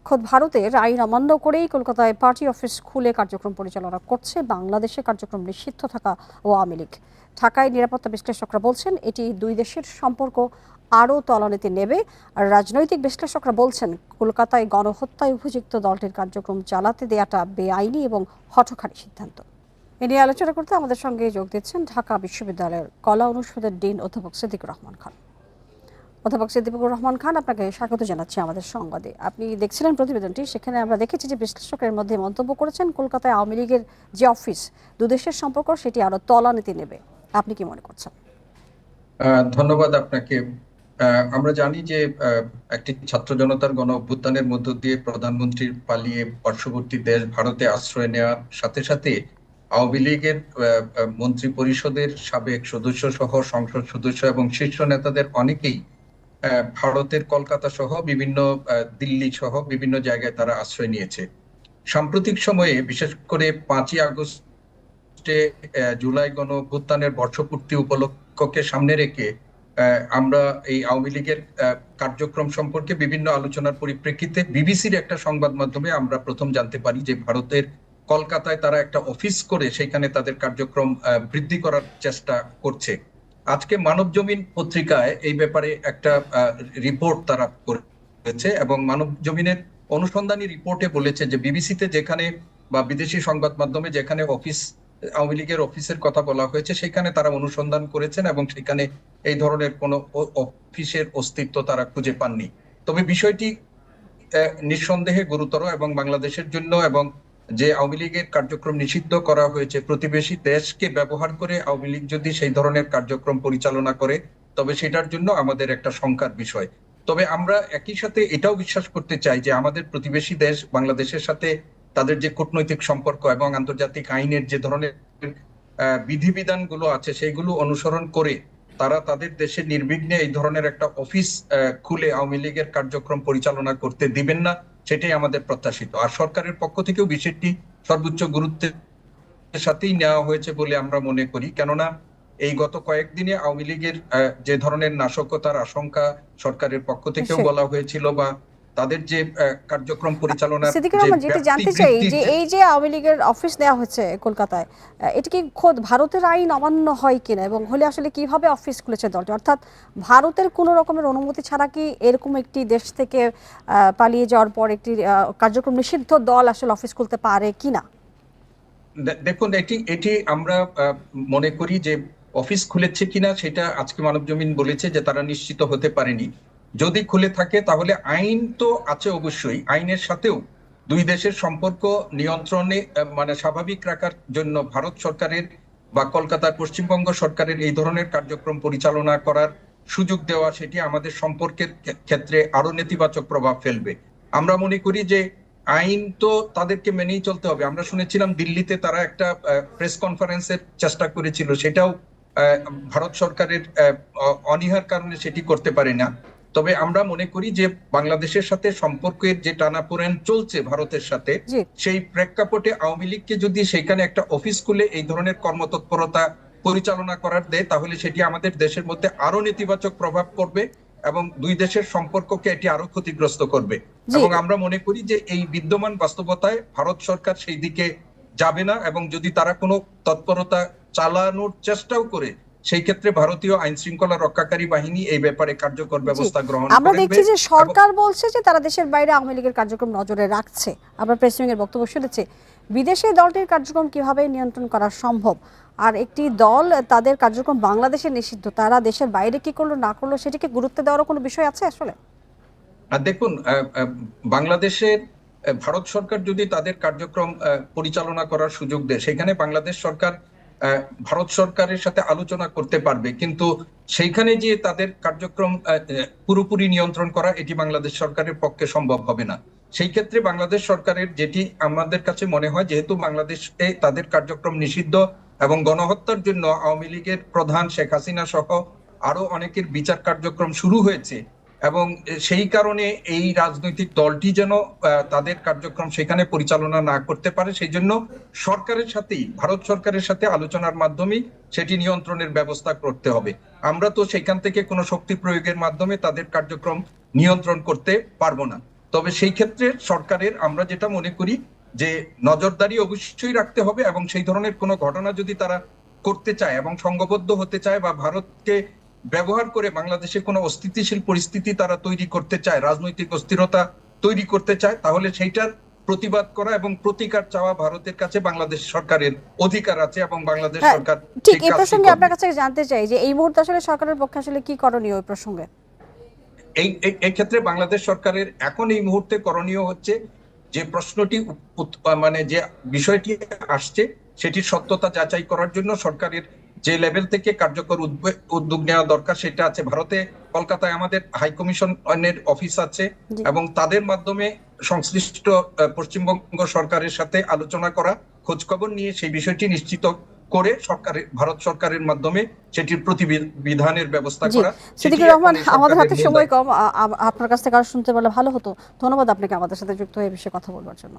খোদ ভারতের আইন অমান্য করেই কলকাতায় পার্টি অফিস খুলে কার্যক্রম পরিচালনা করছে বাংলাদেশে কার্যক্রম নিষিদ্ধ থাকা আওয়ামী লীগ। ঢাকায় নিরাপত্তা বিশ্লেষকরা বলছেন এটি দুই দেশের সম্পর্ক আরও তলানিতে নেবে। আর রাজনৈতিক বিশ্লেষকরা বলছেন কলকাতায় গণহত্যায় অভিযুক্ত দলটির কার্যক্রম চালাতে দেয়াটা বেআইনি এবং হঠকারী সিদ্ধান্ত। এ নিয়ে আলোচনা করতে আমাদের সঙ্গে যোগ দিচ্ছেন ঢাকা বিশ্ববিদ্যালয়ের কলা অনুষদের ডিন অধ্যাপক সিদ্দিকুর রহমান খান। অধ্যাপক সিদ্দিকুর রহমান খান, আপনাকে স্বাগত জানাচ্ছি আমাদের সংবাদে। আপনি দেখছিলেন প্রতিবেদনটি, সেখানে আমরা দেখেছি যে বিশ্লেষকের মধ্যে মন্তব্য করেছেন কলকাতায় আওয়ামী লীগের যে অফিস দুদেশের সম্পর্ক সেটি আরো তলানিতে নেবে। আপনি কি মনে করছেন? ধন্যবাদ আপনাকে। আমরা জানি যে একটি ছাত্র জনতার গণ অভ্যুত্থানের মধ্য দিয়ে প্রধানমন্ত্রীর পালিয়ে পার্শ্ববর্তী দেশ ভারতে আশ্রয় নেওয়ার সাথে সাথে আওয়ামী লীগের মন্ত্রী পরিষদের সাবেক সদস্য সহ সংসদ সদস্য এবং শীর্ষ নেতাদের অনেকেই ভারতের কলকাতা সহ বিভিন্ন দিল্লি সহ বিভিন্ন জায়গায় তারা আশ্রয় নিয়েছে। সাম্প্রতিক সময়ে বিশেষ করে 5ই আগস্টে জুলাই গণ অভ্যুত্থানের বর্ষপূর্তি উপলক্ষকে সামনে রেখে আমরা এই আওয়ামী লীগের কার্যক্রম সম্পর্কে বিভিন্ন আলোচনার পরিপ্রেক্ষিতে বিবিসির একটা সংবাদ মাধ্যমে আমরা প্রথম জানতে পারি যে ভারতের কলকাতায় তারা একটা অফিস করে সেখানে তাদের কার্যক্রম বৃদ্ধি করার চেষ্টা করছে। আজকে মানব জমিন পত্রিকায় এই ব্যাপারে একটা রিপোর্ট তারা করেছে এবং মানব জমিনের অনুসন্ধানী রিপোর্টে বলেছে যে বিবিসিতে যেখানে বা বিদেশি সংবাদ মাধ্যমে যেখানে আওয়ামী লীগের অফিসের কথা বলা হয়েছে সেখানে তারা অনুসন্ধান করেছেন এবং সেখানে এই ধরনের কোন অফিসের অস্তিত্ব তারা খুঁজে পাননি। তবে বিষয়টি নিঃসন্দেহে গুরুতর এবং বাংলাদেশের জন্য এবং যে আওয়ামী লীগের কার্যক্রম নিষিদ্ধ করা হয়েছে প্রতিবেশী দেশকে ব্যবহার করে আওয়ামী লীগ যদি সেই ধরনের কার্যক্রম পরিচালনা করে তবে সেটার জন্য আমাদের একটা শঙ্কার বিষয়। তবে আমরা একই সাথে এটাও বিশ্বাস করতে চাই যে আমাদের প্রতিবেশী দেশ বাংলাদেশের সাথে তাদের যে কূটনৈতিক সম্পর্ক এবং আন্তর্জাতিক আইনের যে ধরনের বিধিবিধানগুলো আছে সেইগুলো অনুসরণ করে তারা তাদের দেশে নির্বিঘ্নে এই ধরনের একটা অফিস খুলে আওয়ামী লীগের কার্যক্রম পরিচালনা করতে দিবেন না, সেটাই আমাদের প্রত্যাশিত। আর সরকারের পক্ষ থেকেও বিষয়টি সর্বোচ্চ গুরুত্বের সাথেই নেওয়া হয়েছে বলে আমরা মনে করি। কেননা এই গত কয়েকদিনে আওয়ামী লীগের যে ধরনের নাশকতার আশঙ্কা সরকারের পক্ষ থেকেও বলা হয়েছিল বা তাদের যে কার্যক্রম পরিচালনার সিদ্দিকুর রহমান, যেটা জানতে চাই যে এই যে আওয়ামী লীগের অফিস দেওয়া হচ্ছে কলকাতায়, এটা কি খোদ ভারতের আইন অমান্য হয় কিনা এবং হলে আসলে কিভাবে অফিস খুলেছে দলটি? অর্থাৎ ভারতের কোনো রকমের অনুমতি ছাড়া কি এরকম একটি দেশ থেকে পালিয়ে যাওয়ার পর একটি কার্যক্রম নিষিদ্ধ দল আসলে অফিস খুলতে পারে কিনা? দেখুন, এটি আমরা মনে করি যে অফিস খুলেছে কিনা সেটা আজকে মানব জমিন বলেছে যে তারা নিশ্চিত হতে পারেনি। যদি খুলে থাকে তাহলে আইন তো আছে অবশ্যই, আইনের সাথেও দুই দেশের সম্পর্ক নিয়ন্ত্রণে মানে স্বাভাবিক রাখার জন্য ভারত সরকারের বা কলকাতার পশ্চিমবঙ্গ সরকারের এই ধরনের কার্যক্রম পরিচালনা করার সুযোগ দেওয়া সেটি আমাদের সম্পর্কের ক্ষেত্রে আরো নেতিবাচক প্রভাব ফেলবে। আমরা মনে করি যে আইন তো তাদেরকে মেনেই চলতে হবে। আমরা শুনেছিলাম দিল্লিতে তারা একটা প্রেস কনফারেন্সের চেষ্টা করেছিল, সেটাও ভারত সরকারের অনীহার কারণে সেটি করতে পারে না। তবে আমরা মনে করি যে বাংলাদেশের সাথে সম্পর্কের যে টানাপোড়েন চলছে ভারতের সাথে, সেই প্রেক্ষাপটে আওয়ামী লীগকে যদি সেখানে একটা অফিস খুলে এই ধরনের কর্মতৎপরতা পরিচালনা করার দেয় তাহলে সেটি আমাদের দেশের মধ্যে আরো নেতিবাচক প্রভাব পড়বে এবং দুই দেশের সম্পর্ককে এটি আরো ক্ষতিগ্রস্ত করবে। এবং আমরা মনে করি যে এই বিদ্যমান বাস্তবতায় ভারত সরকার সেই দিকে যাবে না এবং যদি তারা কোনো তৎপরতা চালানোর চেষ্টাও করে সেই ক্ষেত্রে ভারতীয় আইন শৃঙ্খলা রক্ষাকারী বাহিনী এই ব্যাপারে কার্যকর ব্যবস্থা গ্রহণ করবে। আমরা দেখছি যে সরকার বলছে যে তারা দেশের বাইরে আওয়ামী লীগের কার্যক্রম নজরে রাখছে। আমরা প্রেসিডেন্ট এর বক্তব্য শুনেছি। বিদেশে দলটির কার্যক্রম কিভাবে নিয়ন্ত্রণ করা সম্ভব? আর একটি দল তাদের কার্যক্রম বাংলাদেশে নিষিদ্ধ, তারা দেশের বাইরে কি করলো না করলো সেটাকে গুরুত্ব দেওয়ার কোনো বিষয় আছে আসলে? দেখুন, বাংলাদেশের ভারত সরকার যদি তাদের কার্যক্রম পরিচালনা করার সুযোগ দেয় সেখানে বাংলাদেশ সরকার ভারত সরকারের সাথে আলোচনা করতে পারবে, কিন্তু সেইখানে যে তাদের কার্যক্রম পুরোপুরি নিয়ন্ত্রণ করা এটি বাংলাদেশ সরকারের পক্ষে সম্ভব হবে না। সেই ক্ষেত্রে বাংলাদেশ সরকারের যেটি আমাদের কাছে মনে হয়, যেহেতু বাংলাদেশে তাদের কার্যক্রম নিষিদ্ধ এবং গণহত্যার জন্য আওয়ামী লীগের প্রধান শেখ হাসিনা সহ আরো অনেকের বিচার কার্যক্রম শুরু হয়েছে এবং সেই কারণে এই রাজনৈতিক দলটি যেন তাদের কার্যক্রম সেখানে পরিচালনা না করতে পারে সেই জন্য সরকারের সাথেই ভারত সরকারের সাথে আলোচনার মাধ্যমে সেটি নিয়ন্ত্রণের ব্যবস্থা করতে হবে। আমরা তো সেখান থেকে কোনো শক্তি প্রয়োগের মাধ্যমে তাদের কার্যক্রম নিয়ন্ত্রণ করতে পারবো না। তবে সেই ক্ষেত্রে সরকারের আমরা যেটা মনে করি যে নজরদারি অবশ্যই রাখতে হবে, এবং সেই ধরনের কোনো ঘটনা যদি তারা করতে চায় এবং সংঘবদ্ধ হতে চায় বা ভারতকে ব্যবহার করে বাংলাদেশে কোনো অস্থিতিশীল পরিস্থিতি তারা তৈরি করতে চায়, রাজনৈতিক অস্থিরতা তৈরি করতে চায়, তাহলে সেইটার প্রতিবাদ করা এবং প্রতিকার চাওয়া ভারতের কাছে বাংলাদেশ সরকারের অধিকার আছে, এবং বাংলাদেশ হ্যাঁ, সরকার ঠিক সেই এই কাজটি প্রসঙ্গে আপনার করবে। কাছে জানতে চাই যে এই মুহূর্তে আসলে সরকারের পক্ষে আসলে কি করণীয় ওই প্রসঙ্গে? এই ক্ষেত্রে বাংলাদেশ সরকারের এখন এই মুহূর্তে করণীয় হচ্ছে যে প্রশ্নটি মানে যে বিষয়টি আসছে সেটির সত্যতা যাচাই করার জন্য সরকারের যে লেভেল থেকে কার্যকর উদ্যোগ নেওয়া দরকার সেটা আছে। ভারতে কলকাতায় আমাদের হাই কমিশনের অফিস আছে, জি এবং তাদের মাধ্যমে সংশ্লিষ্ট পশ্চিমবঙ্গ সরকারের সাথে আলোচনা করা, খোঁজখবর নিয়ে সেই বিষয়টি নিশ্চিত করে ভারত সরকারের মাধ্যমে সেটির প্রতিবিধানের ব্যবস্থা জি করা, সেটি সিদ্দিকুর এখন রহমান, এই আমাদের সরকারের হাতে মূল সময় দায়িত্ব। কম, আপনার কাছ থেকে আরো শুনতে পারলে ভালো হতো। ধন্যবাদ আপনাকে আমাদের সাথে যুক্ত হয়ে এই বিষয়ে কথা বলবার জন্য।